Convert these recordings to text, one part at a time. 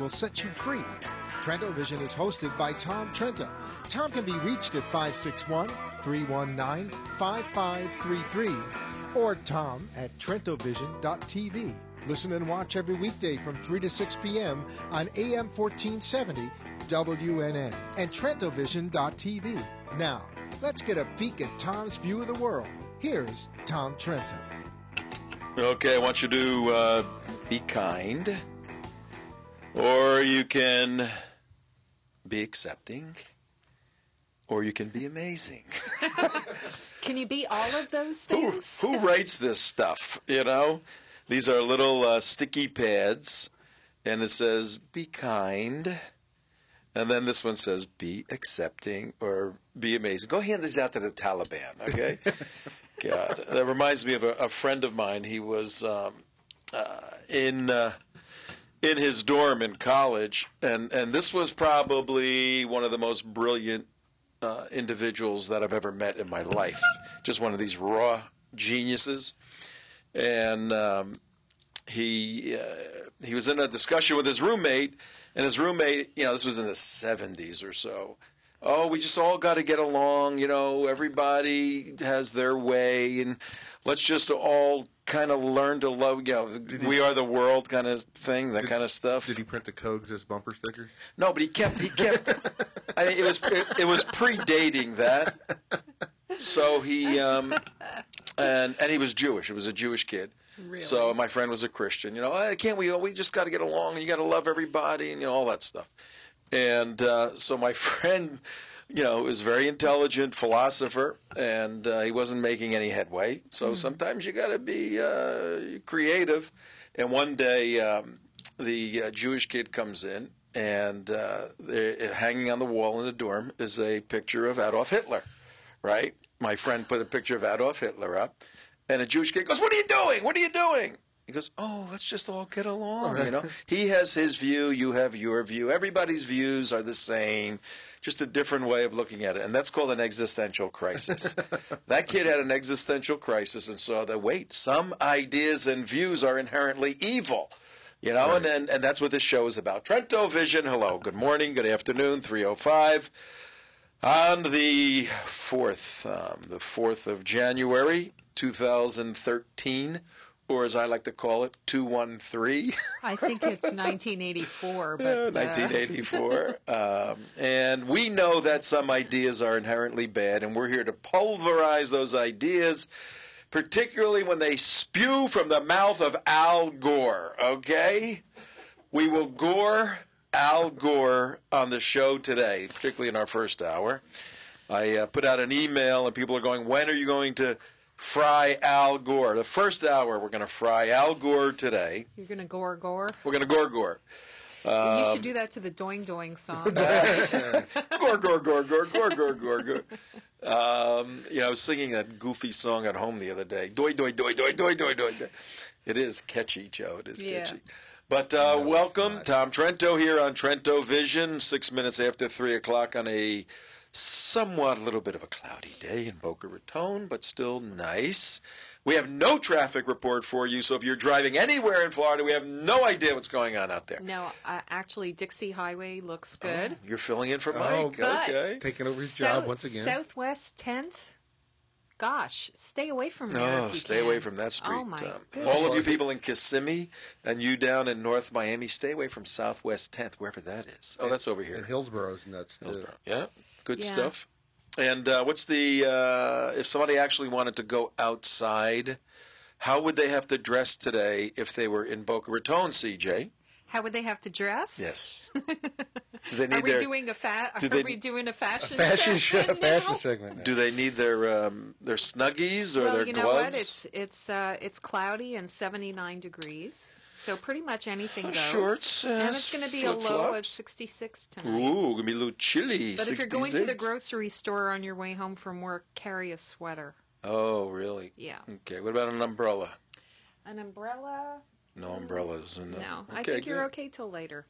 will set you free. Trento Vision is hosted by Tom Trento. Tom can be reached at 561-319-5533 or tom at trentovision.tv. Listen and watch every weekday from 3 to 6 p.m. on AM 1470 WNN and trentovision.tv. Now, let's get a peek at Tom's view of the world. Here's Tom Trento. Okay, I want you to be kind, or you can be accepting, or you can be amazing. Can you be all of those things? Who writes this stuff, you know? These are little sticky pads, and it says, be kind. And then this one says, be accepting or be amazing. Go hand these out to the Taliban, okay? God. That reminds me of a friend of mine. He was in his dorm in college, and this was probably one of the most brilliant individuals that I've ever met in my life. Just one of these raw geniuses. And he was in a discussion with his roommate, and his roommate, you know, this was in the 70s or so. Oh, we just all got to get along, you know, everybody has their way, and let's just all kind of learn to love, you know, we are the world kind of thing, that kind of stuff. Did he print the Cogs as bumper stickers? No, but he kept I mean, it was predating that. So he, and he was Jewish. It was a Jewish kid. Really? So my friend was a Christian. You know, can't we just got to get along, and you got to love everybody, and, you know, all that stuff. And so my friend, you know, is a very intelligent philosopher, and he wasn't making any headway. So sometimes you got to be creative. And one day, the Jewish kid comes in, and hanging on the wall in the dorm is a picture of Adolf Hitler, right? My friend put a picture of Adolf Hitler up, and a Jewish kid goes, "What are you doing? What are you doing?" He goes, "Oh, let's just all get along, you know." He has his view, you have your view. Everybody's views are the same, just a different way of looking at it. And that's called an existential crisis. That kid had an existential crisis and saw that, wait, some ideas and views are inherently evil. You know, right. and that's what this show is about. Trento Vision, hello, good morning, good afternoon, 3:05. On the 4th of January, 2013, or as I like to call it, 213. I think it's 1984. But, 1984. And we know that some ideas are inherently bad, and we're here to pulverize those ideas, particularly when they spew from the mouth of Al Gore, okay? We will gore Al Gore on the show today, particularly in our first hour. I put out an email, and people are going, when are you going to fry Al Gore? The first hour, we're going to fry Al Gore today. You're going to gore Gore? We're going to gore. You should do that to the Doing Doing song. Gore. You know, I was singing that goofy song at home the other day. Doy. It is catchy, Joe. It is catchy. But welcome, Tom Trento here on Trento Vision, 6 minutes after 3 o'clock on a somewhat a little bit of a cloudy day in Boca Raton, but still nice. We have no traffic report for you, so if you're driving anywhere in Florida, we have no idea what's going on out there. No, actually, Dixie Highway looks good. Oh, you're filling in for Mike. Okay. Taking over his job once again. Southwest 10th? Gosh, stay away from there. No, stay away from that street. Oh, my goodness. All of you people in Kissimmee and you down in North Miami, stay away from Southwest 10th, wherever that is. Oh, that's over here. And Hillsboro's nuts, too. Hillsboro. Yeah, good stuff. And what's the, if somebody actually wanted to go outside, how would they have to dress today if they were in Boca Raton, CJ? How would they have to dress? Yes. Do they need Are we doing a fashion segment? A fashion segment now. Do they need their Snuggies or their gloves? Well, you know what? It's cloudy and 79 degrees, so pretty much anything goes. Shorts, and it's going to be a low of 66 tonight. Ooh, going to be a little chilly. But 66. if you're going to the grocery store on your way home from work, carry a sweater. Oh, really? Yeah. Okay. What about an umbrella? An umbrella? No umbrellas. No. I think you're okay till later.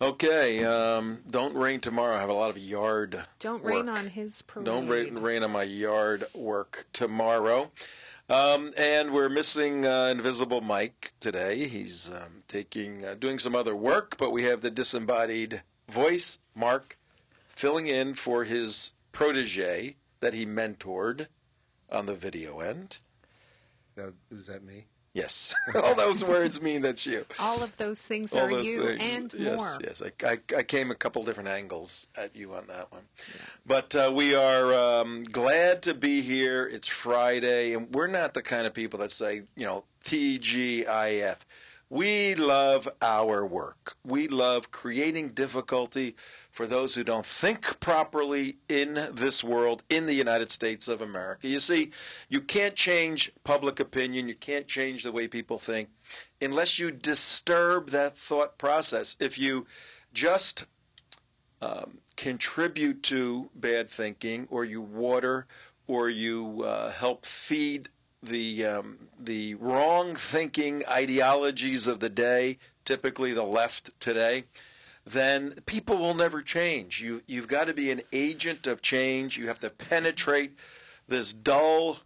Okay. Don't rain tomorrow. I have a lot of yard Don't work. rain on his parade. Don't rain on my yard work tomorrow. And we're missing Invisible Mike today. He's doing some other work, but we have the disembodied voice, Mark, filling in for his protege that he mentored on the video end. Now, is that me? Yes. All those words mean that's you. All of those things All are those you things. and Yes, more. yes. I came a couple different angles at you on that one. Yeah. But we are glad to be here. It's Friday, and we're not the kind of people that say, TGIF. We love our work. We love creating difficulty for those who don't think properly in this world, in the United States of America. You see, you can't change public opinion. You can't change the way people think unless you disturb that thought process. If you just contribute to bad thinking, or you water, or you help feed the wrong thinking ideologies of the day, typically the left today, then people will never change. You've got to be an agent of change. You have to penetrate this dull,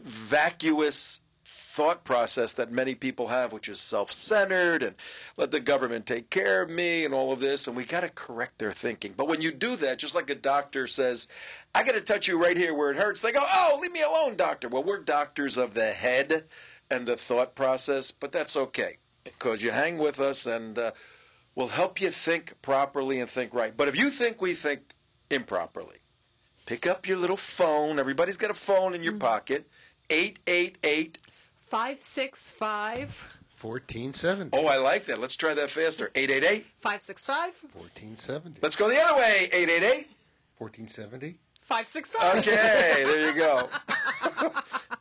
vacuous thought process that many people have, which is self-centered and let the government take care of me and all of this, and we got to correct their thinking. But when you do that, just like a doctor says, I got to touch you right here where it hurts, they go, oh, leave me alone, doctor. Well, we're doctors of the head and the thought process, but that's okay because you hang with us and we'll help you think properly and think right. But if you think we think improperly, pick up your little phone. Everybody's got a phone in your pocket. 888 565 1470. Oh, I like that. Let's try that faster. 888 565 1470. Let's go the other way. 888 1470. 565. Okay, there you go.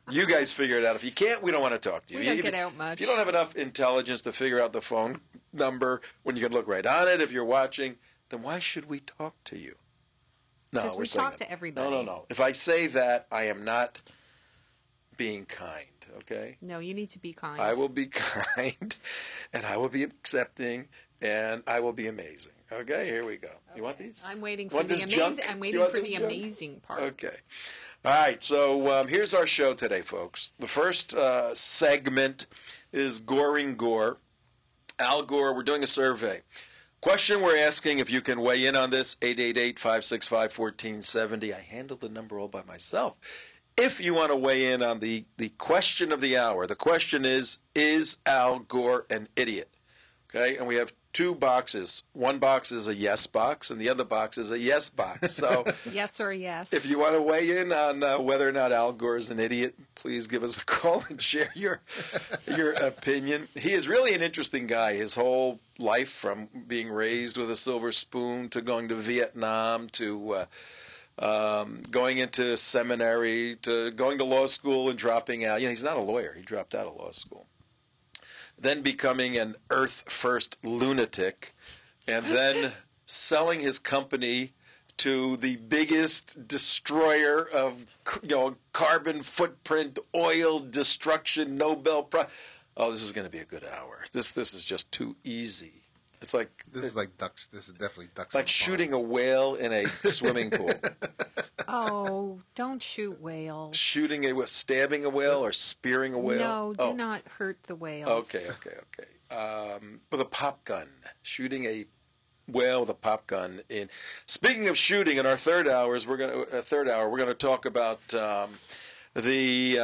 You guys figure it out. If you can't, we don't want to talk to you. We don't get out much. If you don't have enough intelligence to figure out the phone number when you can look right on it, if you're watching, then why should we talk to you? No, Because we talk to everybody. No. If I say that, I am not being kind, okay? No, you need to be kind. I will be kind, and I will be accepting, and I will be amazing. Okay, here we go. Okay. You want these? I'm waiting for the amazing. I'm waiting for the amazing part. Okay. All right, so here's our show today, folks. The first segment is Goring Gore. Al Gore, we're doing a survey. Question we're asking, if you can weigh in on this, 888-565-1470. I handled the number all by myself. If you want to weigh in on the question of the hour, the question is Al Gore an idiot? Okay, and we have two boxes. One box is a yes box, and the other box is a yes box. So yes or yes. If you want to weigh in on whether or not Al Gore is an idiot, please give us a call and share your opinion. He is really an interesting guy. His whole life, from being raised with a silver spoon to going to Vietnam to going into seminary to going to law school and dropping out. He's not a lawyer. He dropped out of law school. Then becoming an Earth First lunatic, and then selling his company to the biggest destroyer of carbon footprint, oil destruction, Nobel Prize. Oh, this is going to be a good hour. This is just too easy. It's like this is like ducks. This is definitely ducks. Like shooting a whale in a swimming pool. Oh, don't shoot whales. Stabbing a whale or spearing a whale? No, do not hurt the whales. Okay. With a pop gun. Shooting a whale with a pop gun. Speaking of shooting, in our third hour, we're going to talk about guns. The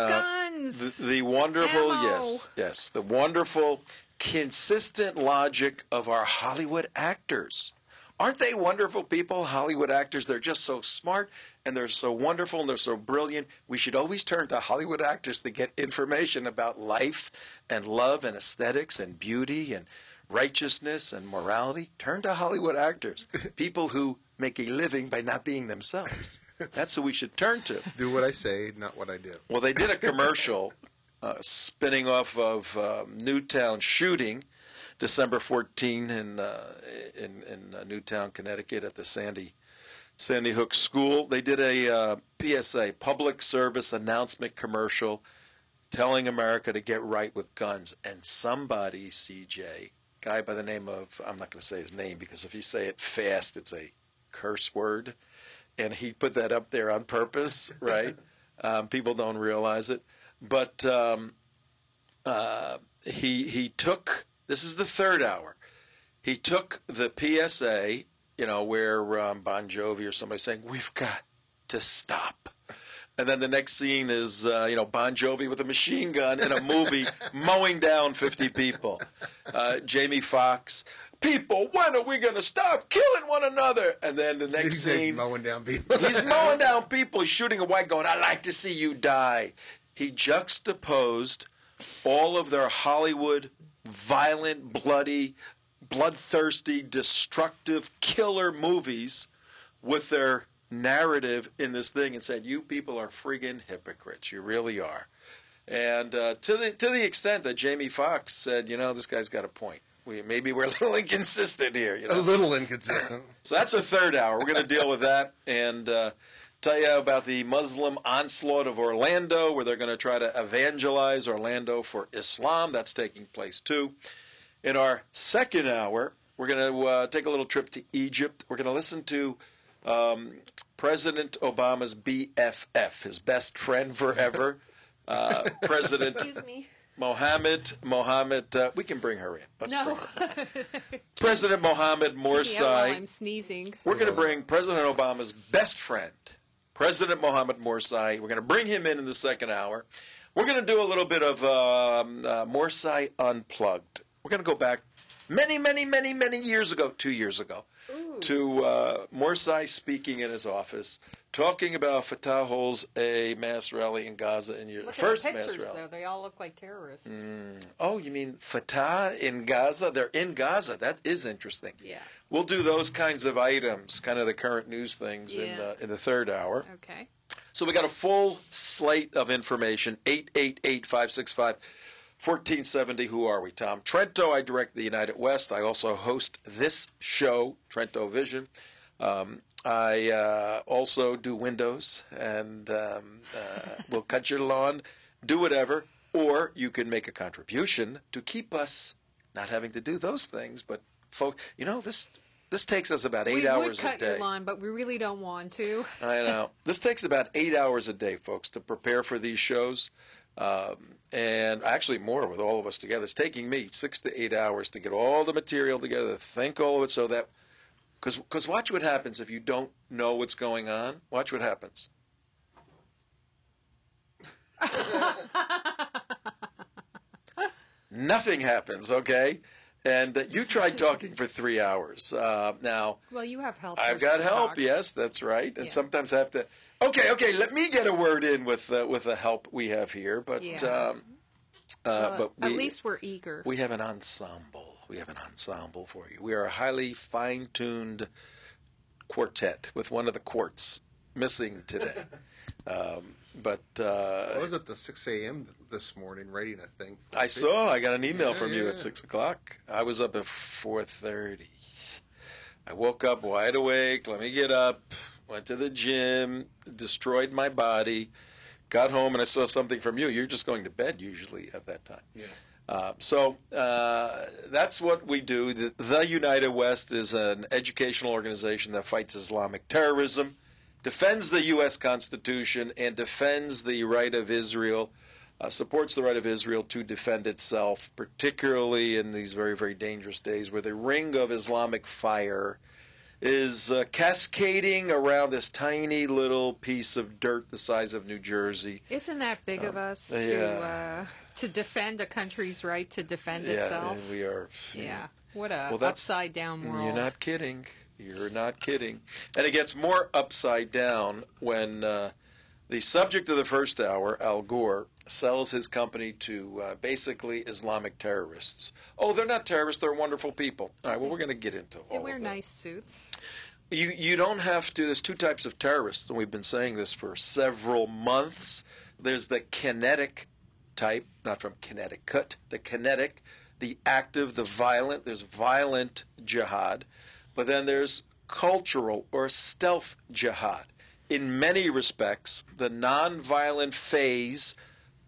wonderful, ammo. yes, the wonderful, consistent logic of our Hollywood actors. Aren't they wonderful people, Hollywood actors? They're just so smart, and they're so wonderful, and they're so brilliant. We should always turn to Hollywood actors to get information about life and love and aesthetics and beauty and righteousness and morality. Turn to Hollywood actors, people who make a living by not being themselves. That's who we should turn to. Do what I say, not what I do. Well, they did a commercial spinning off of Newtown shooting, December 14 in Newtown, Connecticut, at the Sandy Hook School. They did a PSA, public service announcement commercial, telling America to get right with guns. And somebody, CJ, guy by the name of, I'm not going to say his name because if you say it fast, it's a curse word. and he put that up there on purpose, right? People don't realize it, but he took. This is the third hour. He took the PSA, where Bon Jovi or somebody saying, "We've got to stop." And then the next scene is, Bon Jovi with a machine gun in a movie mowing down 50 people. Jamie Foxx, "People, when are we going to stop killing one another?" And then the next scene, He's mowing down people. he's mowing down people. He's shooting a white going, "I like to see you die." He juxtaposed all of their Hollywood, violent, bloody, bloodthirsty, destructive, killer movies with their narrative in this thing and said, "You people are friggin' hypocrites. You really are." And to the extent that Jamie Foxx said, this guy's got a point. Maybe we're a little inconsistent here. A little inconsistent. So that's the third hour. We're going to deal with that and tell you about the Muslim onslaught of Orlando, where they're going to try to evangelize Orlando for Islam. That's taking place too. In our second hour, we're going to take a little trip to Egypt. We're going to listen to President Obama's BFF, his best friend forever, President Excuse me. Mohammed, we can bring her in. Let's No. bring her in. President Mohammed Morsi. Yeah, while I'm sneezing. We're going to bring President Obama's best friend, President Mohammed Morsi. We're going to bring him in the second hour. We're going to do a little bit of Morsi Unplugged. We're going to go back many, many, many, many years ago, 2 years ago, to Morsi speaking in his office, talking about Fatah holds a mass rally in Gaza in your Look first at the mass pictures, rally. though. They all look like terrorists. Oh, you mean Fatah in Gaza? They're in Gaza. That is interesting. Yeah. We'll do those kinds of items, kind of the current news things in the third hour. Okay. So we got a full slate of information. 888-565-1470. Who are we, Tom? Trento, I direct the United West. I also host this show, Trento Vision. I also do windows, and we'll cut your lawn, do whatever. Or you can make a contribution to keep us not having to do those things. But, folks, this takes us about 8 hours a day. We would cut your lawn, but we really don't want to. I know. This takes about 8 hours a day, folks, to prepare for these shows. And actually more with all of us together. It's taking me 6 to 8 hours to get all the material together, to think all of it so that... Because watch what happens if you don't know what's going on. Watch what happens. Nothing happens, okay? And you tried talking for 3 hours. Now, Well, you have help. I've got help. Yes, that's right. And sometimes I have to. Okay. Let me get a word in with the help we have here. But but at least we're eager. we have an ensemble. We have an ensemble for you. We are a highly fine-tuned quartet with one of the quarts missing today. But I was up to 6 a.m. this morning writing a thing. I got an email from you at 6 o'clock. I was up at 4:30. I woke up wide awake. Let me get up. Went to the gym. Destroyed my body. Got home and I saw something from you. You're just going to bed usually at that time. Yeah. So that's what we do. The United West is an educational organization that fights Islamic terrorism, defends the U.S. Constitution, and defends the right of Israel, supports the right of Israel to defend itself, particularly in these very, very dangerous days where the ring of Islamic fire is cascading around this tiny little piece of dirt the size of New Jersey. Isn't that big of us to defend a country's right to defend itself? Yeah, we are. Yeah. What a Well, that's- upside down world. You're not kidding. You're not kidding. And it gets more upside down when the subject of the first hour, Al Gore, sells his company to basically Islamic terrorists. Oh, they're not terrorists. They're wonderful people. All right, well, we're going to get into all They of wear that. nice suits. You don't have to. There's two types of terrorists, and we've been saying this for several months. There's the kinetic type, not from Connecticut, the kinetic, the active, the violent. There's violent jihad. But then there's cultural or stealth jihad. In many respects, the nonviolent phase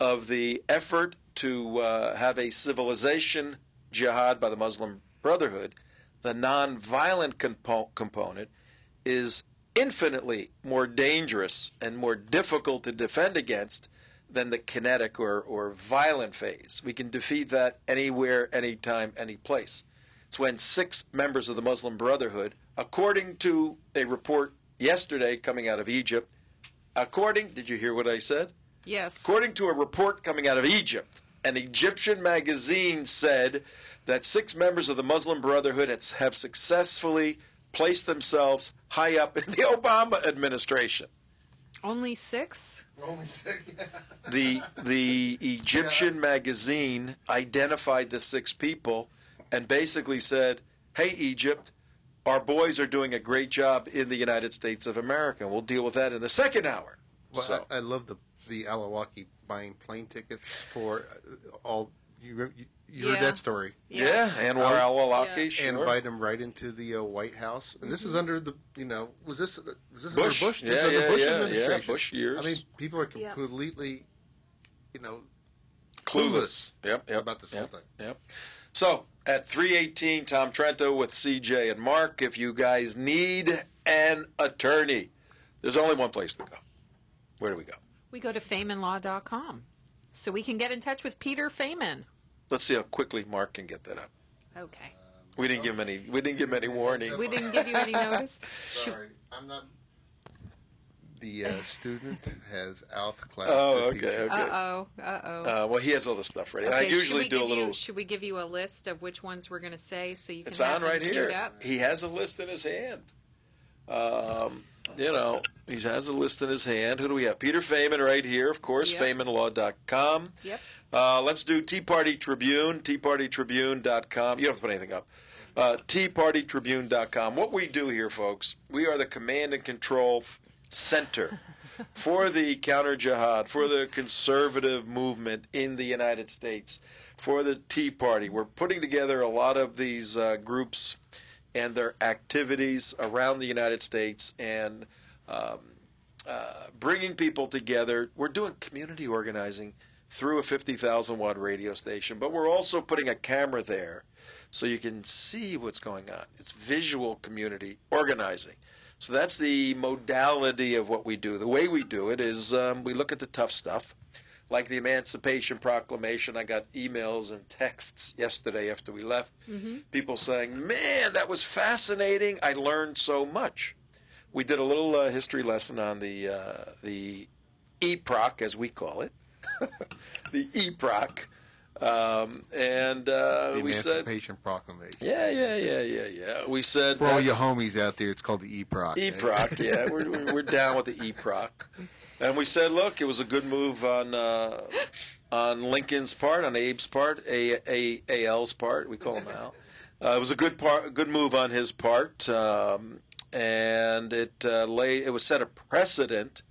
of the effort to have a civilization jihad by the Muslim Brotherhood, the nonviolent component is infinitely more dangerous and more difficult to defend against than the kinetic or violent phase. We can defeat that anywhere, anytime, any place. It's when 6 members of the Muslim Brotherhood, according to a report yesterday coming out of Egypt, did you hear what I said? Yes. According to a report coming out of Egypt, an Egyptian magazine said that 6 members of the Muslim Brotherhood have successfully placed themselves high up in the Obama administration. Only 6? Only 6. The Egyptian magazine identified the 6 people and basically said, "Hey, Egypt, our boys are doing a great job in the United States of America. We'll deal with that in the second hour." Well, So, I love the Alawaki buying plane tickets for all. You heard Yeah. that story? yeah, Anwar al-Awlaki, Yeah. sure. And invite them right into the White House. And this is under the was this Bush. under Bush? Yeah, This is under yeah, Bush yeah, administration. yeah, Bush years. I mean, people are Yeah. completely Clueless. Yep, about this whole thing. Yep. So, at 3:18, Tom Trento with CJ and Mark. If you guys need an attorney, there's only one place to go. Where do we go? We go to FeynmanLaw.com. So we can get in touch with Peter Feynman. Let's see how quickly Mark can get that up. Okay. We didn't give him any warning. We didn't give you any notice? Sorry, I'm not. The student has outclassed Oh, the teacher. okay. Uh-oh. Well, he has all the stuff ready. Okay, I usually do a little. Should we give you a list of which ones we're going to say so you can It's have on them right queued here. up? He has a list in his hand. He has a list in his hand. Who do we have? Peter Feynman right here, of course, Yep. FeynmanLaw.com. Yep. Let's do Tea Party Tribune, teapartytribune.com. You don't have to put anything up. teapartytribune.com. What we do here, folks, we are the command and control center for the counter-jihad, for the conservative movement in the United States, for the Tea Party. We're putting together a lot of these groups and their activities around the United States and bringing people together. We're doing community organizing through a 50,000-watt radio station, but we're also putting a camera there so you can see what's going on. It's visual community organizing. So that's the modality of what we do. The way we do it is we look at the tough stuff, like the Emancipation Proclamation. I got emails and texts yesterday after we left, people saying, "Man, that was fascinating. I learned so much." We did a little history lesson on the EPROC, as we call it, the EPROC. The We said, Emancipation Proclamation. yeah. We said For all that- you homies out there, it's called the EPROC. EPROC, yeah, we're down with the EPROC, and we said, look, it was a good move on Lincoln's part, on Abe's part, AL's part. We call him Al. It was a good move on his part, and it was set a precedent.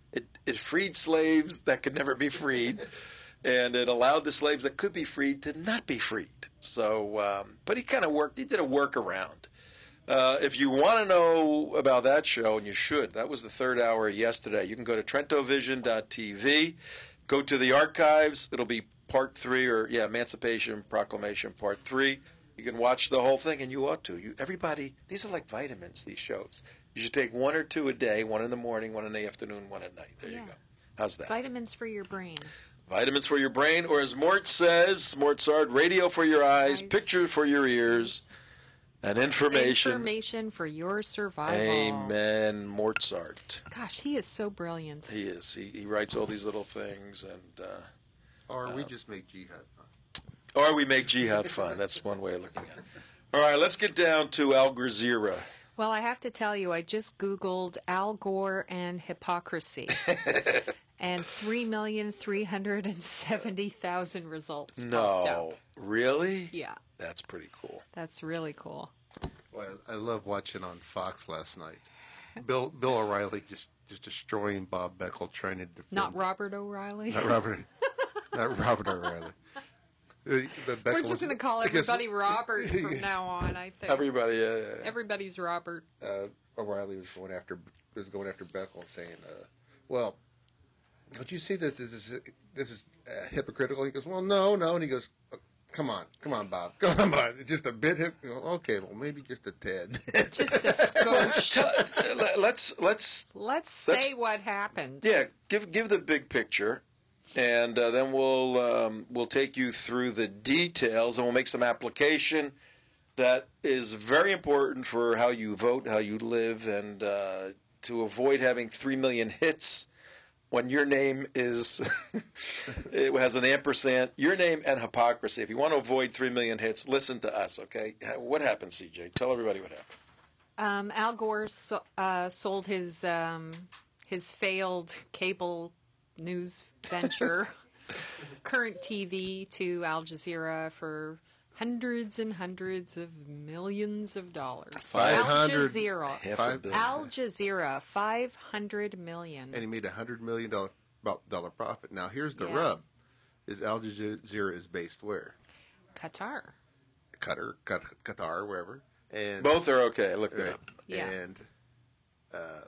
It freed slaves that could never be freed. And it allowed the slaves that could be freed to not be freed. So, but he did a workaround. If you want to know about that show, and you should, that was the third hour yesterday. You can go to trentovision.tv, go to the archives. It'll be part 3, Emancipation Proclamation part 3. You can watch the whole thing, and you ought to. Everybody, these are like vitamins, these shows. You should take 1 or 2 a day, 1 in the morning, 1 in the afternoon, 1 at night. There you go. How's that? Vitamins for your brain. Vitamins for your brain, or as Mort says, Mortzard, radio for your eyes, picture for your ears, and information. Information for your survival. Amen, Mortzard. Gosh, he is so brilliant. He is. He writes all these little things, and Or we just make jihad fun. or we make jihad fun. That's one way of looking at it. All right, let's get down to AlGorzeera. Well, I have to tell you, I just Googled Al Gore and hypocrisy. And 3,370,000 results popped No, up. really? Yeah, That's pretty cool. that's really cool. Well, I love watching on Fox last night. Bill O'Reilly just destroying Bob Beckel, trying to defend. Not Robert O'Reilly. Not Robert O'Reilly. But We're just going to call everybody Robert from now on, I think. Everybody, Everybody's Robert. O'Reilly was going after Beckel and saying, "Well, don't you see that this is hypocritical?" He goes, "Well, no," and he goes, come on, Bob. Come on, Bob. Just a bit. Okay, well, maybe just a tad. Just a skosh. Let's say what happened. Yeah, give the big picture, and then we'll take you through the details, and we'll make some application that is very important for how you vote, how you live, and to avoid having 3 million hits when your name is it has an ampersand, your name and hypocrisy. If you want to avoid 3 million hits, listen to us, okay? What happened, CJ? Tell everybody what happened. Al Gore sold his failed cable news venture, Current TV, to Al Jazeera for hundreds and hundreds of millions of dollars. Al Jazeera, $500 million. And he made $100 million profit. Now, here's the rub: is Al Jazeera is based where? Qatar, wherever. And both are okay. I looked it up. Yeah. And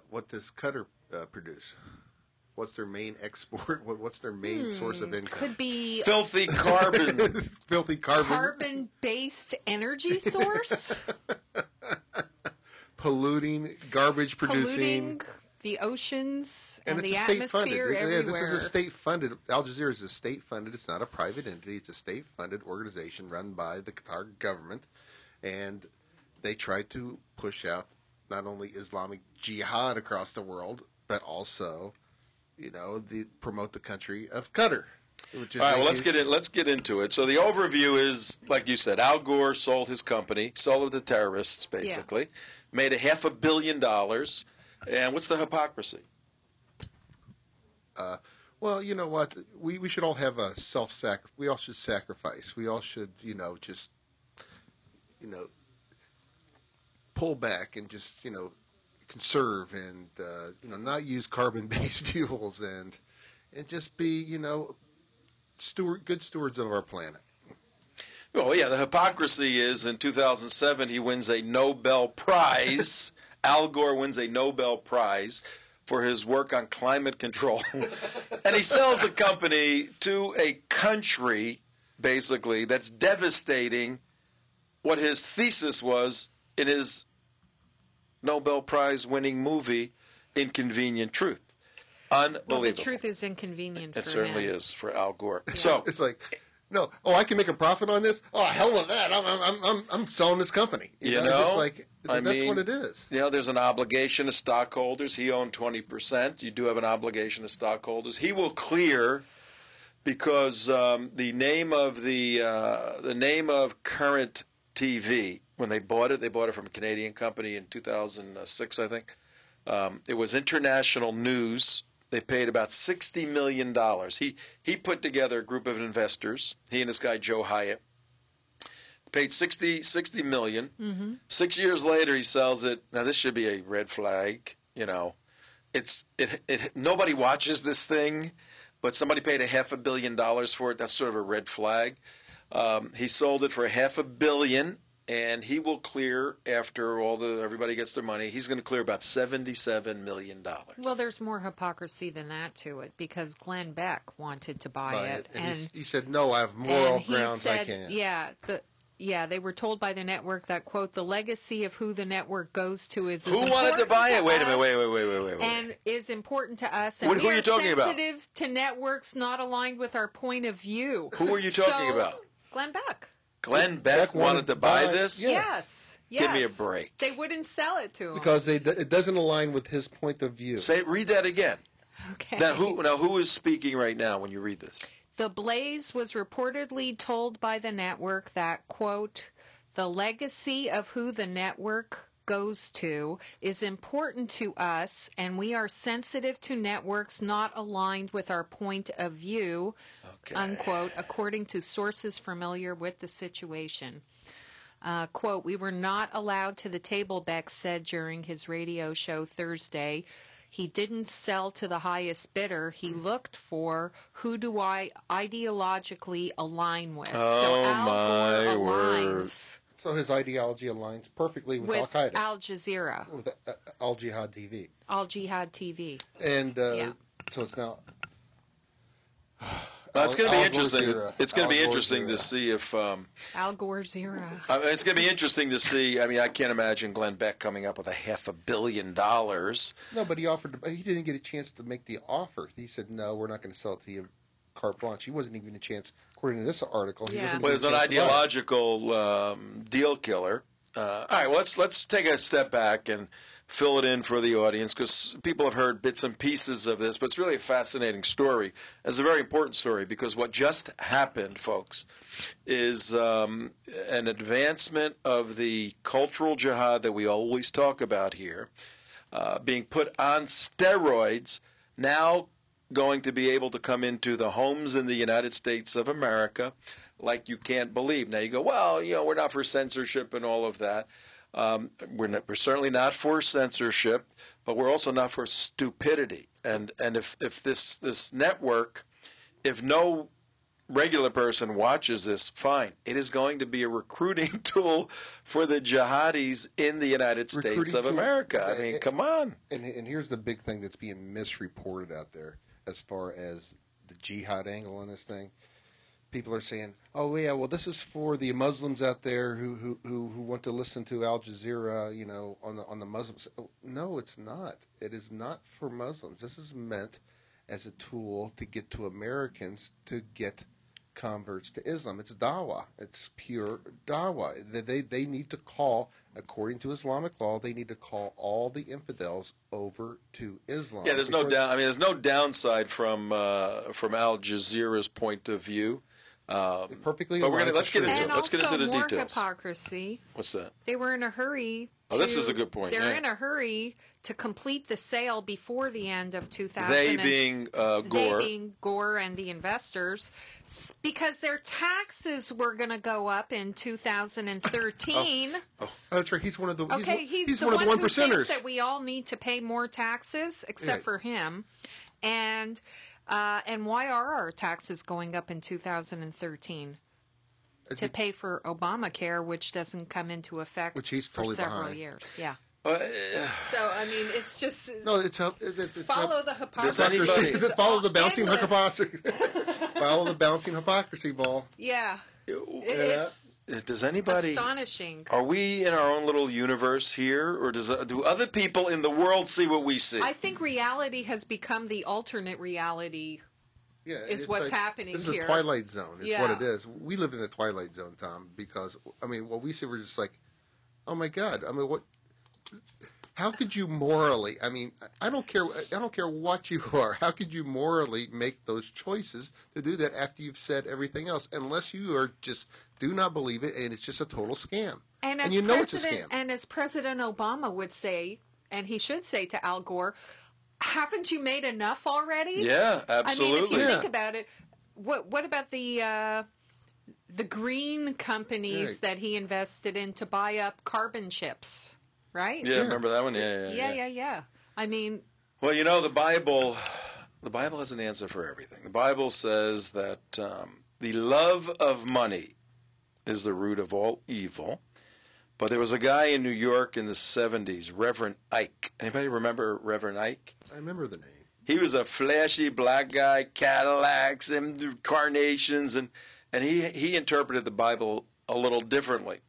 what does Qatar produce? What's their main export? What's their main source of income? Could be filthy carbon. Filthy carbon. Carbon-based energy source. Polluting, garbage producing. Polluting the oceans and it's the atmosphere everywhere. Yeah, this is a state-funded. Al Jazeera is a state-funded. It's not a private entity. It's a state-funded organization run by the Qatar government, and they try to push out not only Islamic jihad across the world, but also, promote the country of Qatar. All right, well, let's get into it. So the overview is, like you said, Al Gore sold his company, sold it to terrorists, basically, made $500 million. And what's the hypocrisy? Well, you know what? We should all have a self-sacrifice. We all should sacrifice. We all should, just, pull back and just, conserve and not use carbon-based fuels and just be good stewards of our planet. Oh yeah, the hypocrisy is in 2007 he wins a Nobel Prize. Al Gore wins a Nobel Prize for his work on climate control, and he sells the company to a country basically that's devastating what his thesis was in his Nobel Prize winning movie, Inconvenient Truth. Unbelievable. Well, the truth is inconvenient for him. It certainly is for Al Gore. Yeah. So it's like, no, I can make a profit on this? Oh, hell with that. I'm selling this company. Just like, that's what it is. There's an obligation to stockholders. He owned 20%. You do have an obligation to stockholders. He will clear because the name of Current TV, when they bought it from a Canadian company in 2006, I think. It was international news. They paid about $60 million. He put together a group of investors, he and this guy Joe Hyatt. Paid $60 million. Mm-hmm. 6 years later, he sells it. Now, this should be a red flag. Nobody watches this thing, but somebody paid $500 million for it. That's sort of a red flag. He sold it for $500 million, and he will clear after everybody gets their money. He's going to clear about $77 million. Well, there's more hypocrisy than that to it because Glenn Beck wanted to buy it, and he said, "No, I have moral grounds. I can't." Yeah, they were told by the network that, quote, the legacy of who the network goes to is who wanted to buy it? Wait a minute, wait. And is important to us. And who are you talking about? We are sensitive to networks not aligned with our point of view. Who are you talking about? Glenn Beck. Glenn Beck wanted to buy this? Yes. Give me a break. They wouldn't sell it to him. Because it doesn't align with his point of view. Read that again. Okay. Now, who is speaking right now when you read this? The Blaze was reportedly told by the network that, quote, the legacy of who the network goes to is important to us, and we are sensitive to networks not aligned with our point of view, unquote, according to sources familiar with the situation. Quote, we were not allowed to the table, Beck said during his radio show Thursday. He didn't sell to the highest bidder. He looked for who do I ideologically align with. Oh, so Al Gore word. aligns. So his ideology aligns perfectly with Al-Qaeda. Al Jazeera. With Al-Jihad TV. Al-Jihad TV. And so it's now... It's going to be interesting. AlGorzeera. It's going to be interesting to AlGorzeera. see if. AlGorzeera. It's going to be interesting to see. I mean, I can't imagine Glenn Beck coming up with $500 million. No, but he didn't get a chance to make the offer. He said, "No, we're not going to sell it to you carte blanche." He wasn't even a chance, according to this article. He wasn't Well, given it's a an chance to buy it. ideological deal killer. All right, well, let's take a step back and fill it in for the audience, because people have heard bits and pieces of this, but it's really a fascinating story. It's a very important story, because what just happened, folks, is an advancement of the cultural jihad that we always talk about here, being put on steroids, now going to be able to come into the homes in the United States of America like you can't believe. Now you go, well, we're not for censorship and all of that. We're certainly not for censorship, but we're also not for stupidity. And if this network, if no regular person watches this, fine. It is going to be a recruiting tool for the jihadis in the United States of America. I mean, come on. And here's the big thing that's being misreported out there as far as the jihad angle on this thing. People are saying, "Oh yeah, well this is for the Muslims out there who want to listen to AlGorzeera, on the Muslims." No, it's not. It is not for Muslims. This is meant as a tool to get to Americans to get converts to Islam. It's dawah. It's pure dawah. They need to call, according to Islamic law, they need to call all the infidels over to Islam. Yeah, there's no doubt. I mean, there's no downside from AlGorzeera's point of view. Perfectly. But let's get into it. And Let's get into the also more details. hypocrisy. What's that? They were in a hurry. This is a good point. They're Yeah. in a hurry to complete the sale before the end of 2000. They being Gore. They being Gore and the investors, because their taxes were going to go up in 2013. Oh, that's right. He's one of the. Okay, he's the one of the one who percenters. thinks that we all need to pay more taxes, except for him. And why are our taxes going up in 2013? To pay for Obamacare, which doesn't come into effect which he's for totally several behind. years. Yeah. Uh, So I mean, it's just No, it's follow the hypocrisy. anybody- follow the bouncing Endless. hypocrisy. Follow the bouncing hypocrisy ball. Yeah. It's Does anybody? astonishing. Are we in our own little universe here, or do other people in the world see what we see? I think reality has become the alternate reality. Yeah, Is it's what's happening this here. is a twilight zone. Is Yeah. what it is. We live in the twilight zone, Tom. Because what we see, we're just like, oh my God. What? How could you morally? I don't care. I don't care what you are. How could you morally make those choices to do that after you've said everything else? Unless you are just do not believe it, and it's just a total scam. And you know it's a scam. And as President Obama would say, and he should say to Al Gore, haven't you made enough already? Yeah, absolutely. I mean, if you think about it, what about the green companies that he invested in to buy up carbon chips, right? Yeah, remember that one? Yeah. I mean, Well, the Bible has an answer for everything. The Bible says that the love of money is the root of all evil. But there was a guy in New York in the 70s, Reverend Ike. Anybody remember Reverend Ike? I remember the name. He was a flashy black guy, Cadillacs and carnations, and he interpreted the Bible a little differently.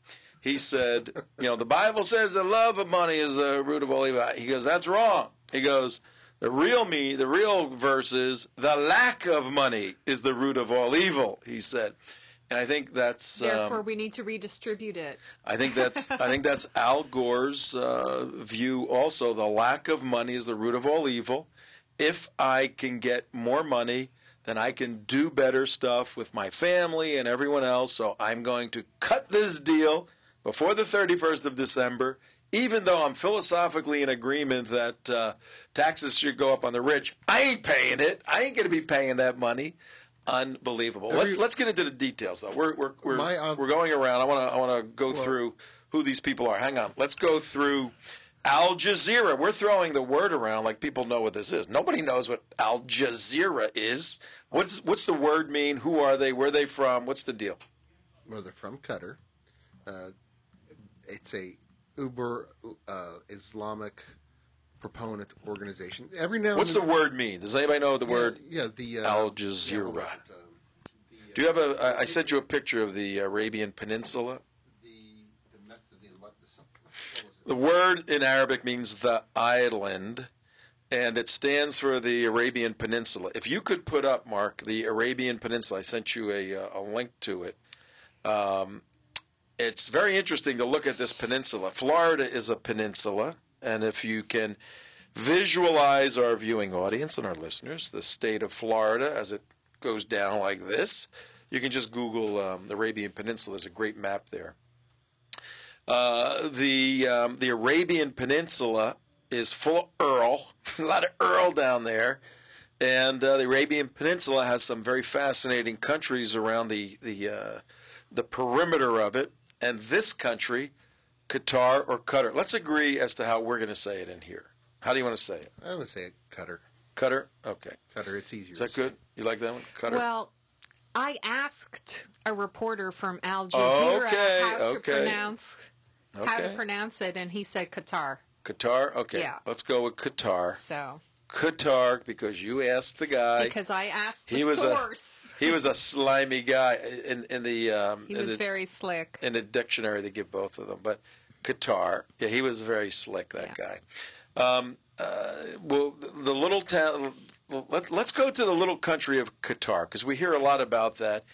He said, the Bible says the love of money is the root of all evil. He goes, that's wrong. He goes, the real verse is the lack of money is the root of all evil, he said. And I think that's therefore we need to redistribute it. I think that's Al Gore's view also. The lack of money is the root of all evil. If I can get more money, then I can do better stuff with my family and everyone else. So I'm going to cut this deal before the 31st of December, even though I'm philosophically in agreement that taxes should go up on the rich. I ain't paying it. I ain't going to be paying that money. Unbelievable. Let's get into the details, though. We're going around. I want to go through who these people are. Hang on. Let's go through AlGorzeera. We're throwing the word around like people know what this is. Nobody knows what AlGorzeera is. What's the word mean? Who are they? Where are they from? What's the deal? Well, they're from Qatar. It's a uber Islamic proponent organization. Every now. What's the word mean? Does anybody know the word? Yeah, the AlGorzeera. Do you have a? I sent you a picture of the Arabian Peninsula. The word in Arabic means the island, and it stands for the Arabian Peninsula. If you could put up, Mark, the Arabian Peninsula, I sent you a link to it. It's very interesting to look at this peninsula. Florida is a peninsula, and if you can visualize our viewing audience and our listeners, the state of Florida as it goes down like this, you can just Google the Arabian Peninsula. There's a great map there. The Arabian Peninsula is full of Earl, a lot of Earl down there, and the Arabian Peninsula has some very fascinating countries around the perimeter of it. And this country, Qatar or Qatar. Let's agree as to how we're going to say it in here. How do you want to say it? I would say Qatar. Qatar? Okay. Qatar, it's easier. Is that good? You like that one? Qatar? Well, I asked a reporter from AlGorzeera how to pronounce it, and he said Qatar. Qatar? Okay. Yeah. Let's go with Qatar. So Qatar, because you asked the guy. Because I asked the source. He was a slimy guy in the. He was very slick. In the dictionary, they give both of them, but Qatar, yeah, he was very slick. That guy. Well, the little town. Let's go to the little country of Qatar because we hear a lot about that,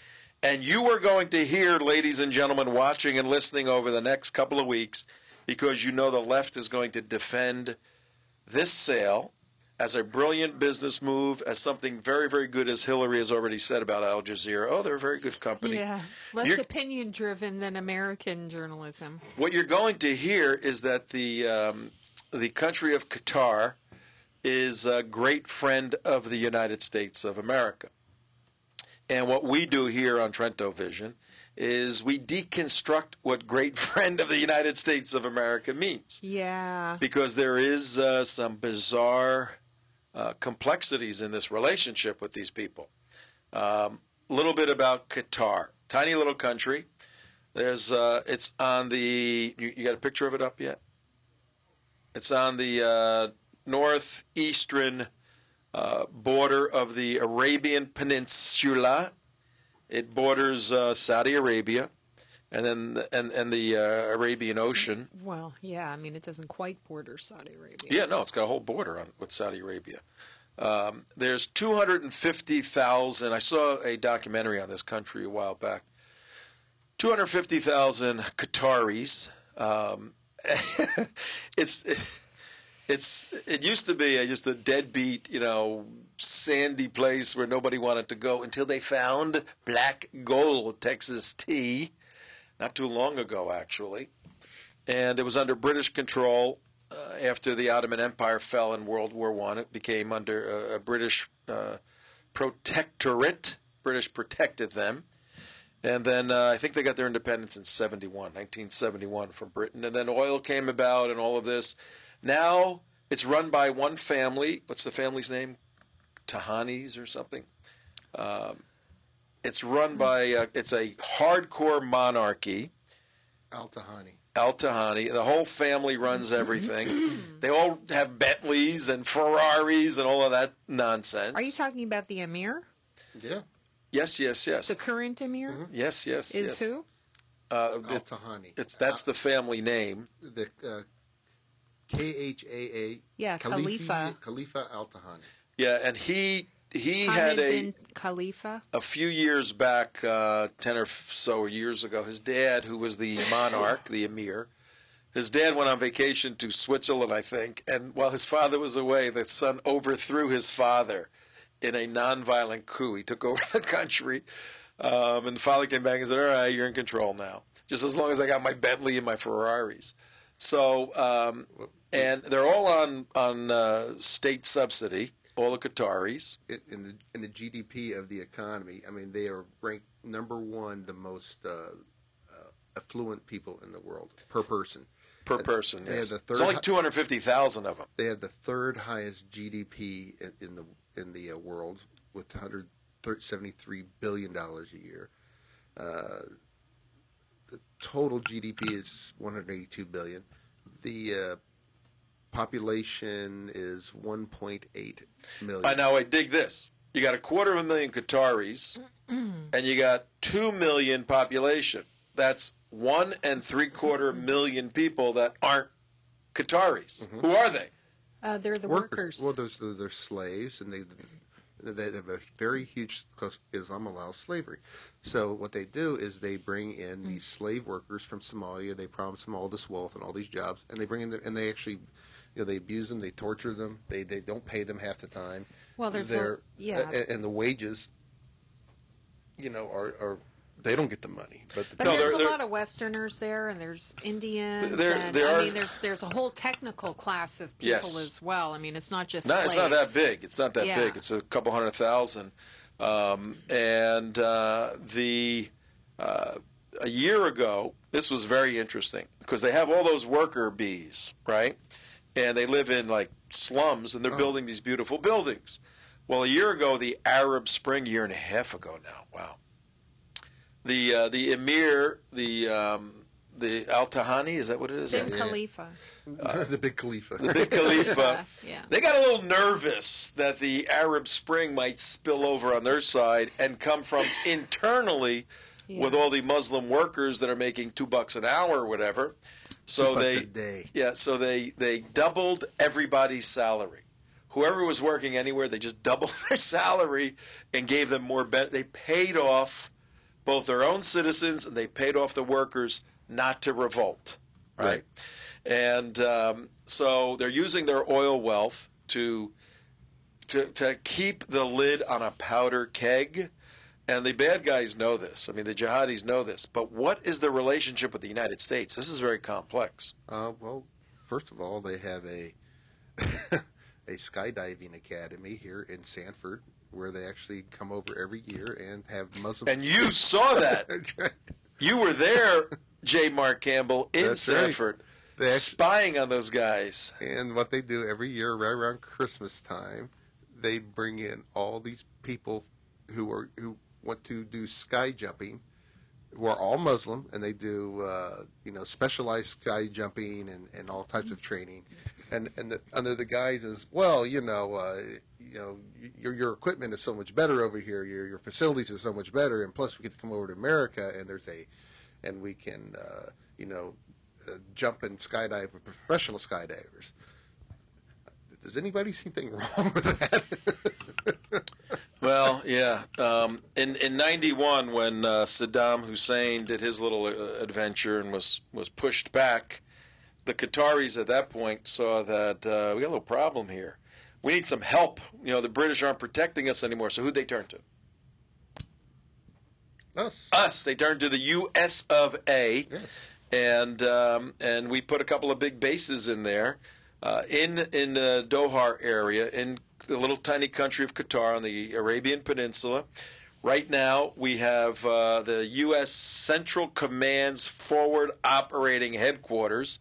and you are going to hear, ladies and gentlemen, watching and listening over the next couple of weeks, because you know the left is going to defend this sale as a brilliant business move, as something very, very good, as Hillary has already said about AlGorzeera. Oh, they're a very good company. Yeah, less opinion-driven than American journalism. What you're going to hear is that the country of Qatar is a great friend of the United States of America. And what we do here on Trento Vision is we deconstruct what great friend of the United States of America means. Yeah. Because there is some bizarre complexities in this relationship with these people. A little bit about Qatar. Tiny little country. There's it's on the you got a picture of it up yet? It's on the northeastern border of the Arabian Peninsula. It borders Saudi Arabia, and then and the Arabian Ocean. Well, yeah, I mean it doesn't quite border Saudi Arabia. Yeah, no, it's got a whole border with Saudi Arabia. There's 250,000. I saw a documentary on this country a while back. 250,000 Qataris. It used to be just a deadbeat, sandy place where nobody wanted to go until they found black gold, Texas tea, not too long ago, actually. And it was under British control after the Ottoman Empire fell in World War I. It became under a British protectorate. British protected them. And then I think they got their independence in 1971 from Britain. And then oil came about and all of this. Now it's run by one family. What's the family's name? Tahanis or something. It's run by, it's a hardcore monarchy. Al-Tahani. The whole family runs everything. They all have Bentleys and Ferraris and all of that nonsense. Are you talking about the Emir? Yeah. Yes. The current Emir? Mm-hmm. Yes. Is who? Al-Tahani. That's the family name. The Khaa. Yeah, Khalifa. Khalifa Al-Tahani. Yeah, and he Hamid had bin Khalifa. a few years back, 10 or so years ago, his dad, who was the monarch, the emir, his dad went on vacation to Switzerland, I think, and while his father was away, the son overthrew his father in a nonviolent coup. He took over the country, and the father came back and said, all right, you're in control now, just as long as I got my Bentley and my Ferraris. So, and they're all on state subsidy. All the Qataris. In the GDP of the economy, I mean, they are ranked number one, the most affluent people in the world per person. Per person, yes. There's only 250,000 of them. They have the third highest GDP in the world with $173 billion a year. The total GDP is $182 billion. The population is 1.8 million. Now I dig this. you got 250,000 Qataris, and you got 2 million population. That's 1.75 million people that aren't Qataris. Who are they? They're the workers. Well, they're slaves, and they have a very huge, because Islam allows slavery. So what they do is they bring in these slave workers from Somalia. They promise them all this wealth and all these jobs, and they bring in and they actually, they abuse them, they torture them, they don't pay them half the time. Well, there's and the wages, are they don't get the money, but there's a lot of Westerners there, and there's Indians. There's a whole technical class of people as well. I mean, it's not just slaves. It's not that big. It's not that big. It's a couple 100,000. A year ago, this was very interesting because they have all those worker bees, right? And they live in like slums, and they're building these beautiful buildings. Well, a year ago, the Arab Spring, year and a half ago now. Wow. The Emir, the Al Tahani, is that what it is? Bin Khalifa. The Big Khalifa. The Big Khalifa. They got a little nervous that the Arab Spring might spill over on their side and come from internally with all the Muslim workers that are making $2 an hour or whatever. So $2 a day. Yeah, so they doubled everybody's salary. Whoever was working anywhere, they just doubled their salary and gave them more. They paid off both their own citizens, and they paid off the workers not to revolt, right? And so they're using their oil wealth to keep the lid on a powder keg, and the bad guys know this. I mean, the jihadis know this. But what is the relationship with the United States? This is very complex. Well, first of all, they have a a skydiving academy here in Sanford, where they actually come over every year and have Muslims. And you saw that. Right. You were there, J. Mark Campbell, in Sanford, spying on those guys. And what they do every year, right around Christmas time, they bring in all these people who want to do sky jumping, who are all Muslim, and they do specialized sky jumping and all types of training. And under the guise is, well, your equipment is so much better over here. Your facilities are so much better, and plus we get to come over to America, and we can jump and skydive with professional skydivers. Does anybody see anything wrong with that? Well, yeah. In 91, when Saddam Hussein did his little adventure and was pushed back, the Qataris at that point saw that we got a little problem here. We need some help. The British aren't protecting us anymore. So who'd they turn to? Us. They turned to the U.S. of A. Yes. And we put a couple of big bases in there, in the Doha area, in the little tiny country of Qatar on the Arabian Peninsula. Right now, we have the U.S. Central Command's forward operating headquarters,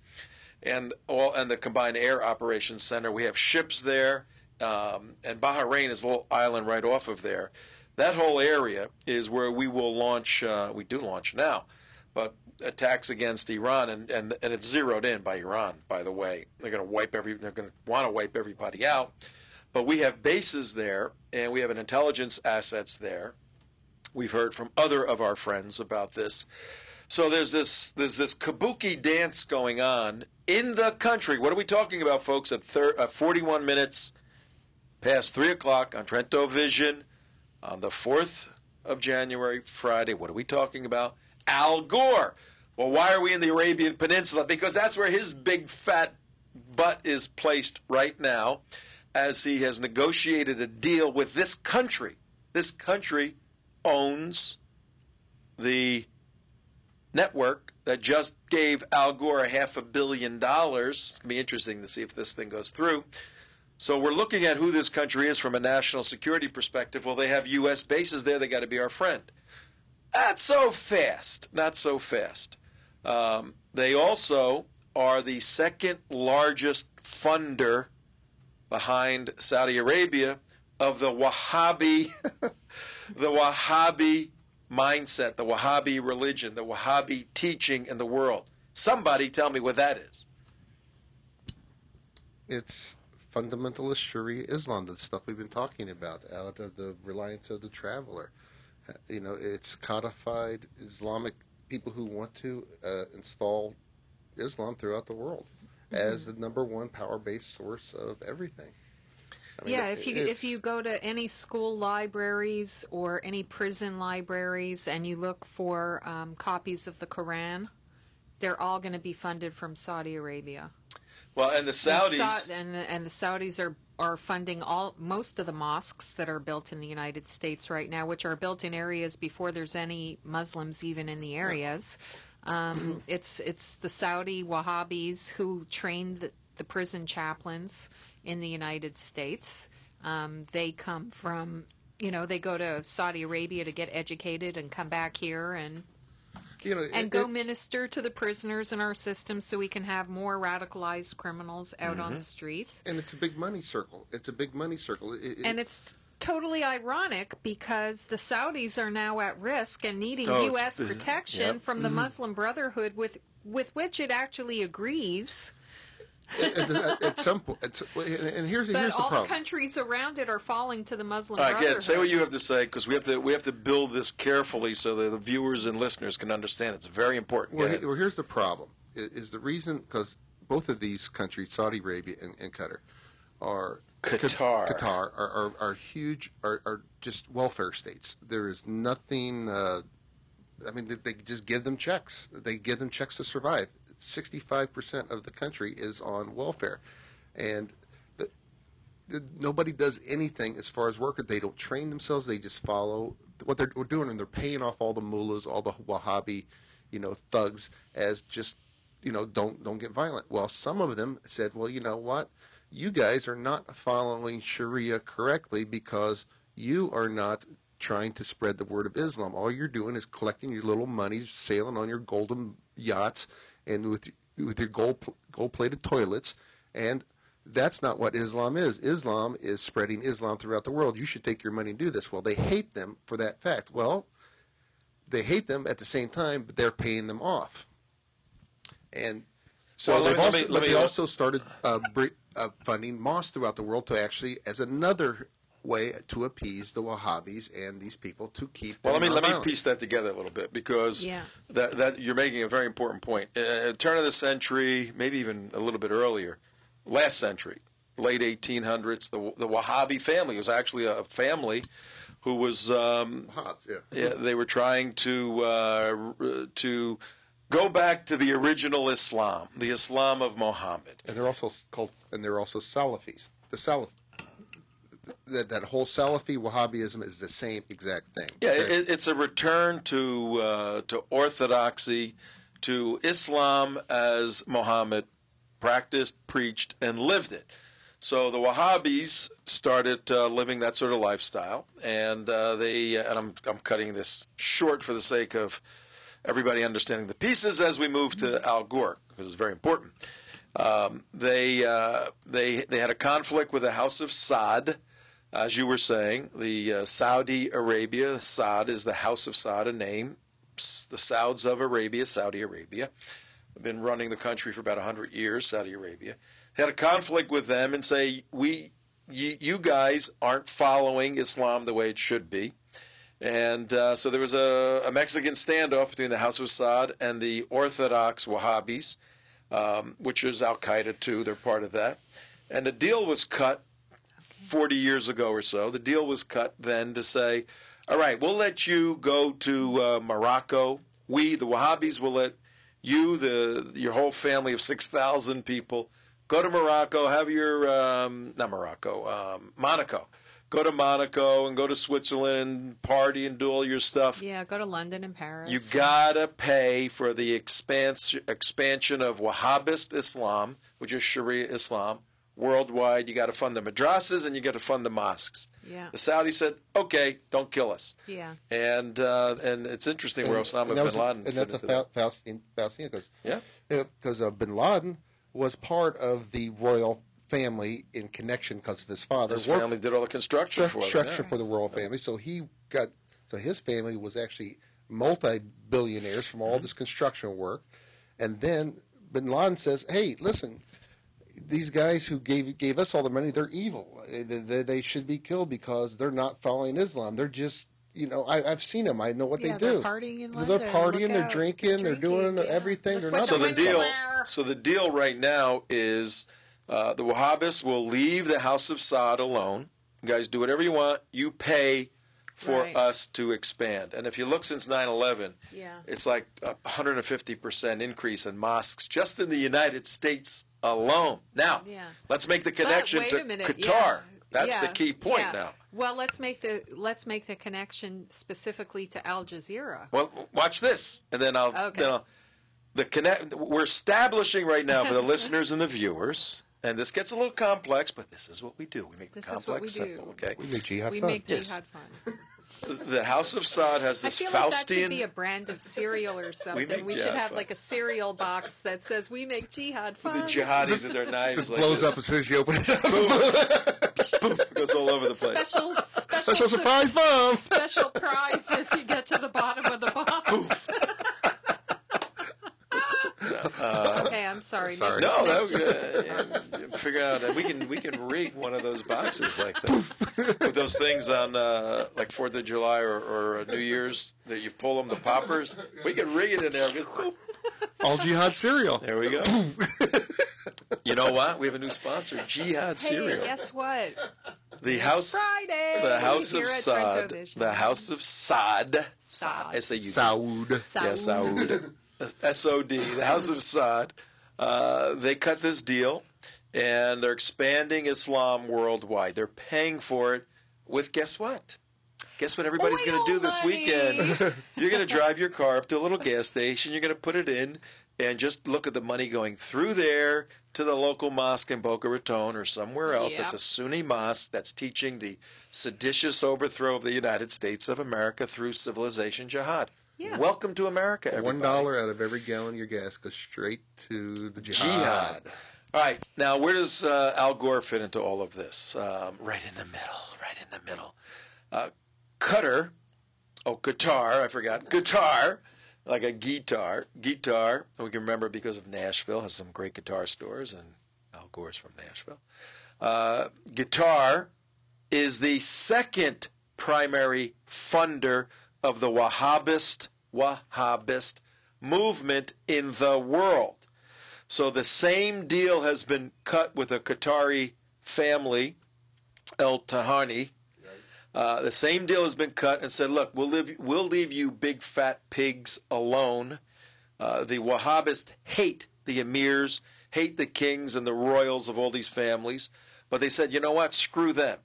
and the Combined Air Operations Center. We have ships there, and Bahrain is a little island right off of there. That whole area is where we will launch. We do launch now, but attacks against Iran, and it's zeroed in by Iran. By the way, they're going to want to wipe everybody out. But we have bases there, and we have an intelligence assets there. We've heard from other of our friends about this. So there's this kabuki dance going on in the country. What are we talking about, folks? At 41 minutes past 3 o'clock on Trento Vision on the 4th of January, Friday. What are we talking about? Al Gore. Well, why are we in the Arabian Peninsula? Because that's where his big fat butt is placed right now, as he has negotiated a deal with this country. This country owns the network that just gave Al Gore $500 million. It's going to be interesting to see if this thing goes through. So we're looking at who this country is from a national security perspective. Well, they have U.S. bases there. They got to be our friend. Not so fast. Not so fast. They also are the second largest funder behind Saudi Arabia of the Wahhabi, the Wahhabi mindset, the Wahhabi religion, the Wahhabi teaching in the world. Somebody tell me what that is. It's fundamentalist Sharia Islam, the stuff we've been talking about, out of the reliance of the traveler. It's codified Islamic people who want to install Islam throughout the world as the number one power-based source of everything. If you go to any school libraries or any prison libraries and you look for copies of the Quran, they're all going to be funded from Saudi Arabia. Well, and the Saudis and the Saudis are funding most of the mosques that are built in the United States right now, which are built in areas before there's any Muslims even in the areas. It's the Saudi Wahhabis who trained the prison chaplains in the United States. They come from, they go to Saudi Arabia to get educated and come back here and go minister to the prisoners in our system so we can have more radicalized criminals out on the streets. And it's a big money circle. And it's totally ironic because the Saudis are now at risk and needing U.S. protection from the Muslim Brotherhood with which it actually agrees. At some point, here's the problem. All the countries around it are falling to the Muslim Brotherhood. Again, say what you have to say, because we have to build this carefully so that the viewers and listeners can understand. It's very important. Well, here's the problem: is the reason because both of these countries, Saudi Arabia and Qatar, are huge, are just welfare states. There is nothing. They just give them checks. They give them checks to survive. 65% of the country is on welfare, and nobody does anything as far as work. They don't train themselves. They just follow what they're doing, and they're paying off all the mullahs, all the Wahhabi, thugs as just, don't get violent. Well, some of them said, well, you know what? You guys are not following Sharia correctly because you are not trying to spread the word of Islam. All you're doing is collecting your little money, sailing on your golden yachts, and with your gold-plated toilets, and that's not what Islam is. Islam is spreading Islam throughout the world. You should take your money and do this. Well, they hate them for that fact. Well, they hate them at the same time, but they're paying them off. And so they also started funding mosques throughout the world to actually, as another way to appease the Wahhabis and these people to keep them let me piece that together a little bit, because that you're making a very important point. Turn of the century, maybe even a little bit earlier, last century, late 1800s, the Wahhabi family was actually a family who was they were trying to go back to the original Islam, the Islam of Muhammad. And they're also Salafis. The Salaf. That whole Salafi Wahhabism is the same exact thing. Yeah, it's a return to orthodoxy, to Islam as Muhammad practiced, preached, and lived it. So the Wahhabis started living that sort of lifestyle, and I'm cutting this short for the sake of everybody understanding the pieces as we move to Al Gore, because it's very important. They had a conflict with the House of Saud. As you were saying, the Saudi Arabia, Saud is the House of Saud, a name. The Sauds of Arabia, Saudi Arabia, have been running the country for about 100 years, Saudi Arabia. They had a conflict with them and say, you guys aren't following Islam the way it should be. And so there was a Mexican standoff between the House of Saud and the Orthodox Wahhabis, which is Al-Qaeda too, they're part of that. And the deal was cut 40 years ago or so. The deal was cut then to say, all right, we'll let you go to Morocco. We, the Wahhabis, will let you, your whole family of 6,000 people, go to Morocco, have your, Monaco. Go to Monaco and go to Switzerland, party and do all your stuff. Yeah, go to London and Paris. You gotta pay for the expansion of Wahhabist Islam, which is Sharia Islam, worldwide. You got to fund the madrasas and you got to fund the mosques. Yeah. The Saudis said, "Okay, don't kill us." Yeah. And it's interesting where Osama bin Laden. And that's a Faustian because bin Laden was part of the royal family in connection because of his father. His family did all the construction for the royal family. So his family was actually multi-billionaires from all this construction work. And then bin Laden says, "Hey, listen, these guys who gave us all the money, they're evil. They should be killed because they're not following Islam. They're just, I've seen them. I know what they do. They're partying in London. They're partying. They're drinking. They're doing everything. They're not. So the deal right now is the Wahhabists will leave the House of Saud alone. You guys do whatever you want. You pay for us to expand. And if you look since 9/11, it's like a 150% increase in mosques just in the United States alone. Now, let's make the connection to Qatar. That's the key point now. Well, let's make the connection specifically to AlGorzeera. Well, watch this, and then we're establishing right now for the listeners and the viewers. And this gets a little complex, but this is what we do. We make the complex simple, okay? We make jihad fun. We make jihad fun. The House of Saud has this Faustian... I feel like that should be a brand of cereal or something. We should have like a cereal box that says, we make jihad fun. The jihadis with their knives like blows this. Up as soon as you open it up. Boom. Boom. It goes all over the place. Special surprise bomb. Special prize if you get to the bottom of the box. Okay, I'm sorry. Sorry. No, that was good. Figure out we can rig one of those boxes like that with those things on like 4th of July or New Year's that you pull them, the poppers. We can rig it in there. All jihad cereal. There we go. You know what? We have a new sponsor, Jihad Cereal. Hey, guess what? The House Friday. The House of Here at Saud. Trentovision. The House of Saud. Saud. S-A-U-D. Saud. Yeah, Saud. S-O-D. The House of Saud. They cut this deal, and they're expanding Islam worldwide. They're paying for it with, guess what? Guess what everybody's going to do this weekend? You're going to drive your car up to a little gas station. You're going to put it in and just look at the money going through there to the local mosque in Boca Raton or somewhere else. It's a Sunni mosque that's teaching the seditious overthrow of the United States of America through civilization jihad. Yeah. Welcome to America, everybody. $1 out of every gallon of your gas goes straight to the jihad. All right. Now, where does Al Gore fit into all of this? Right in the middle. Right in the middle. Qatar, I forgot. Qatar, like a guitar. We can remember because of Nashville, has some great guitar stores, and Al Gore's from Nashville. Qatar is the second primary funder of the Wahhabist movement in the world. So the same deal has been cut with a Qatari family, El Tahani. The same deal has been cut and said, look, we'll leave you big fat pigs alone. The Wahhabists hate the emirs, hate the kings and the royals of all these families. But they said, you know what, screw them.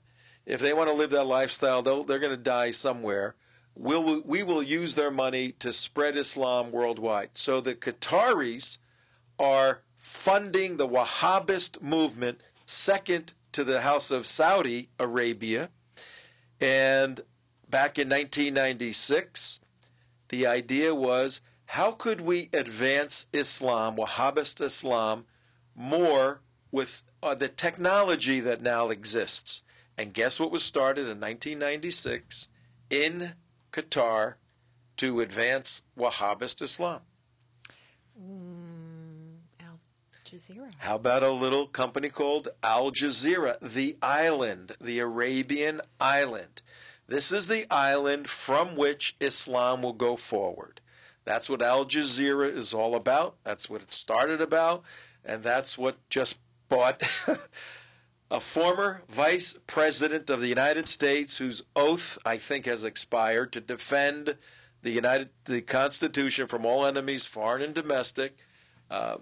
If they want to live that lifestyle, they're going to die somewhere. We will use their money to spread Islam worldwide. So the Qataris are funding the Wahhabist movement, second to the House of Saudi Arabia. And back in 1996, the idea was, how could we advance Islam, Wahhabist Islam, more with the technology that now exists? And guess what was started in 1996 in Qatar to advance Wahhabist Islam? AlGorzeera. How about a little company called AlGorzeera, the island, the Arabian island? This is the island from which Islam will go forward. That's what AlGorzeera is all about. That's what it started about. And that's what just bought a former vice president of the United States whose oath, I think, has expired to defend the Constitution from all enemies, foreign and domestic. God.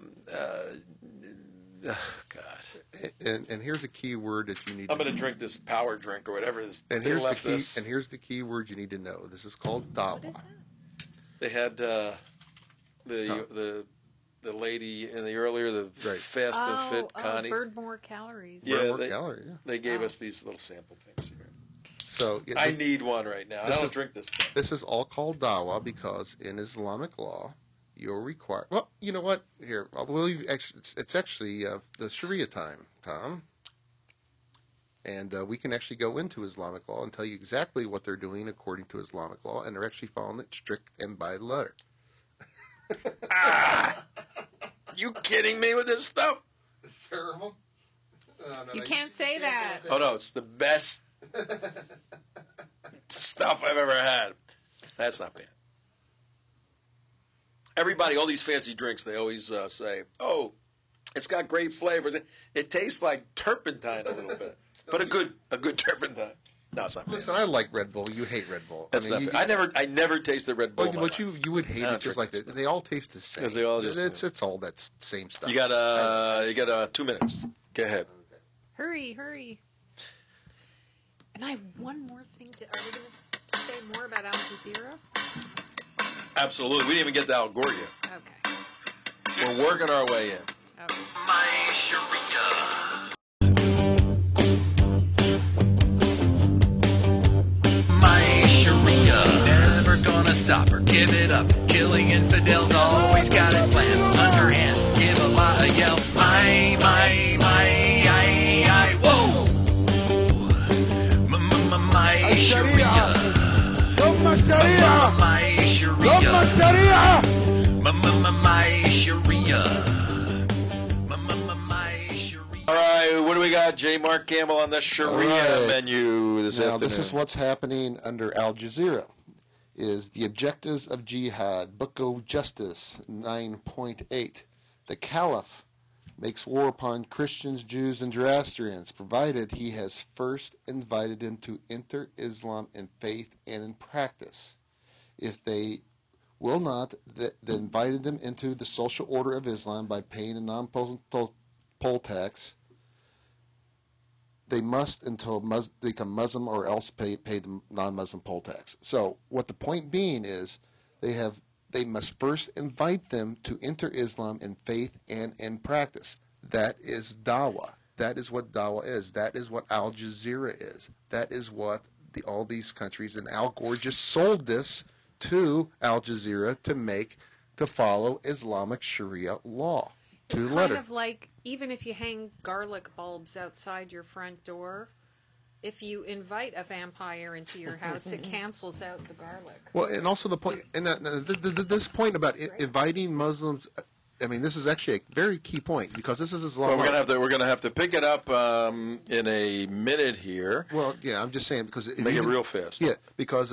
And here's a key word that you need. I'm going to drink this power drink or whatever this. And here's the key word you need to know. This is called dawah. They had the lady in the earlier, the Fast and Fit, Connie. Burn more calories. Yeah, they gave us these little sample things here. So I need one right now. I don't drink this stuff. This is all called dawah because in Islamic law, you're required. Well, you know what? Here, it's actually the Sharia time, Tom. And we can actually go into Islamic law and tell you exactly what they're doing according to Islamic law, and they're actually following it strict and by the letter. You kidding me with this stuff? terrible. You can't say that. Oh no, it's the best stuff I've ever had. That's not bad. Everybody, all these fancy drinks, they always say, "Oh, it's got great flavors." It tastes like turpentine a little bit, but a good turpentine. No, it's not bad. Listen, I like Red Bull. You hate Red Bull. That's not bad. I never tasted Red Bull. But you would hate it just like that. They all taste the same. They all just, it's all that same stuff. You got 2 minutes. Go ahead. Hurry. And I have one more thing to... Are we going to say more about AlGorzeera? Absolutely. We didn't even get to Al Gore yet. Okay. We're working our way in. Okay. My Sharia. My Sharia. Never gonna stop or give it up. Killing infidels, always got it planned. Underhand, give a lot of yell. My, whoa! My Sharia. My Sharia. My Sharia. All right, what do we got? J. Mark Campbell on the Sharia menu this afternoon. Now, this is what's happening under AlGorzeera. Is the objectives of jihad, Book of Justice 9.8. The Caliph makes war upon Christians, Jews, and Zoroastrians, provided he has first invited them to enter Islam in faith and in practice. If they will not, then invited them into the social order of Islam by paying a non-poll tax. They must until they become Muslim or else pay the non-Muslim poll tax. So what the point being is they must first invite them to enter Islam in faith and in practice. That is dawah. That is what dawah is. That is what AlGorzeera is. That is what all these countries, and Al Gore just sold this to AlGorzeera to follow Islamic Sharia law. It's kind of like, even if you hang garlic bulbs outside your front door, if you invite a vampire into your house, it cancels out the garlic. Well, and also the point, and this point about inviting Muslims, I mean, this is actually a very key point because this is Islam. Well, we're gonna have to pick it up in a minute here. Well, yeah, I'm just saying because make it real fast. Yeah, because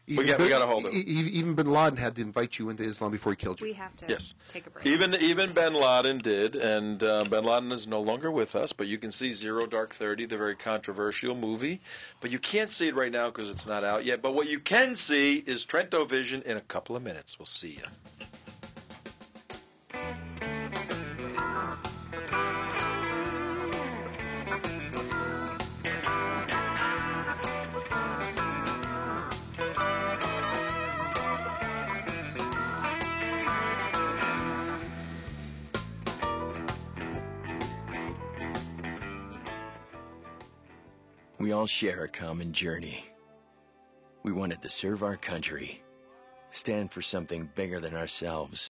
we got to hold it. Even Bin Laden had to invite you into Islam before he killed you. We have to take a break. Even Bin Laden did, and Bin Laden is no longer with us, but you can see Zero Dark 30, the very controversial movie. But you can't see it right now because it's not out yet. But what you can see is Trento Vision in a couple of minutes. We'll see you. We all share a common journey. We wanted to serve our country, stand for something bigger than ourselves.